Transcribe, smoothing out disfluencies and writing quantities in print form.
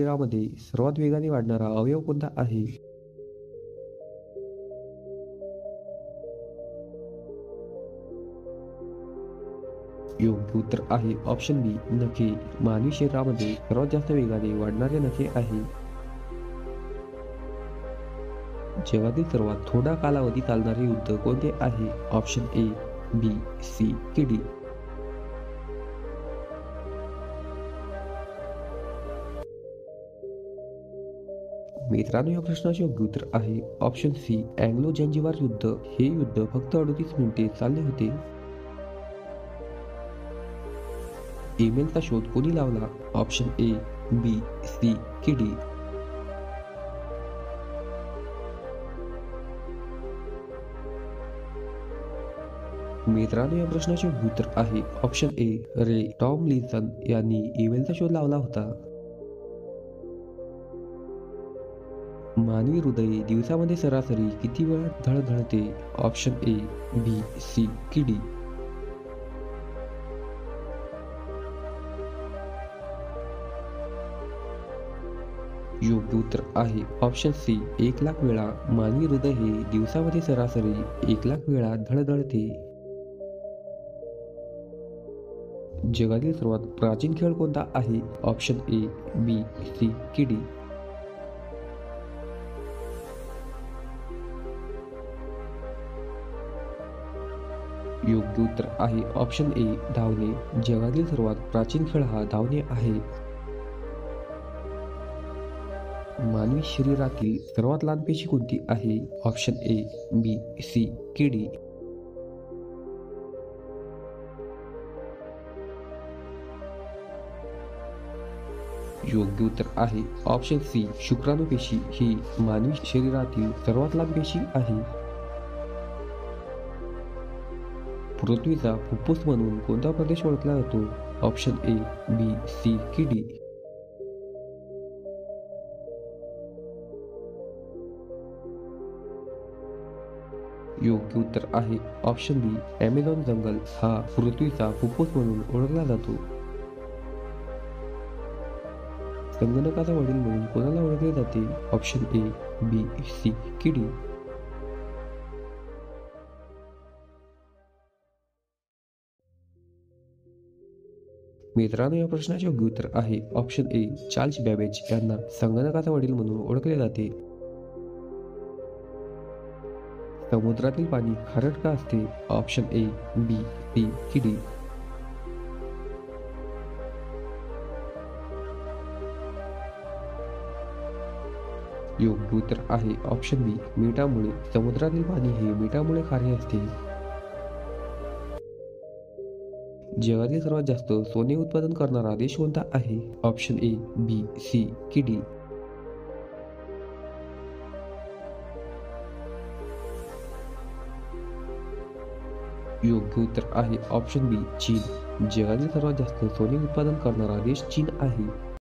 शरीरामध्ये सर्वात वेगाने वाढणारा अवयव कोणता आहे? योग्य उत्तर आहे ऑप्शन बी नखे. मानवी शरीरामध्ये सर्वात जास्त वेगाने वाढणारे नखे आहे. जगातील सर्वात थोडा कालावधी चालणारे युद्ध कोणते आहे? ऑप्शन ए, बी, सी की डी? मित्रांनो, या प्रश्नाचे योग्य उत्तर आहे ऑप्शन सी, अँग्लो जंजिबार युद्ध. हे युद्ध फक्त 38 मिनिटे चालले होते. ईमेलचा शोध कोणी लावला? ऑप्शन ए, बी, सी की डी? मित्रांनो, या प्रश्नाचे योग्य उत्तर आहे ऑप्शन ए, रे टॉमलिन्सन यांनी ईमेलचा शोध लावला होता. मानवी हृदय दिवसामध्ये सरासरी किती वेळा धडधडते? ऑप्शन ए, बी, सी की डी? योग्य उत्तर आहे ऑप्शन सी, 1,00,000 वेळा. मानवी हृदय हे दिवसामध्ये सरासरी 1,00,000 वेळा धडधडते. जगातील सर्वात प्राचीन खेळ कोणता आहे? ऑप्शन ए, बी, सी की डी? योग्य उत्तर आहे ऑप्शन ए, धावणे. जगातील सर्वात प्राचीन खेळ हा धावणे आहे. मानवी शरीरातील सर्वात लहान पेशी कोणती आहे? ऑप्शन ए, बी, सी की डी? योग्य उत्तर आहे ऑप्शन सी, शुक्राणू पेशी ही मानवी शरीरातील सर्वात लहान पेशी आहे. पृथ्वीचा फुफ्फुस म्हणून कोणता प्रदेश ओळखला जातो? ऑप्शन ए, बी, सी की डी? योग्य उत्तर आहे ऑप्शन बी, ॲमेझॉन जंगल हा पृथ्वीचा फुफ्फुस म्हणून ओळखला जातो. संगणकाचा वडील म्हणून कोणाला ओळखले जाते? ऑप्शन ए, बी, सी की डी? मित्रांनो, या प्रश्नाचे योग्य उत्तर आहे ऑप्शन ए, चार्ल्स बॅबेज यांना संगणकाचा वडील म्हणून ओळखले जाते. समुद्रातील पाणी खारट का असते? ऑप्शन ए, बी, सी की डी? योग्य उत्तर आहे ऑप्शन बी, मिठामुळे. समुद्रातील पाणी हे मिठामुळे खारे असते. जगातील सर्वात जास्त सोने उत्पादन करणारा देश कोणता आहे? ऑप्शन ए, बी, सी की डी? योग्य उत्तर आहे ऑप्शन बी, चीन. जगातील सर्वात जास्त सोने उत्पादन करणारा देश चीन आहे.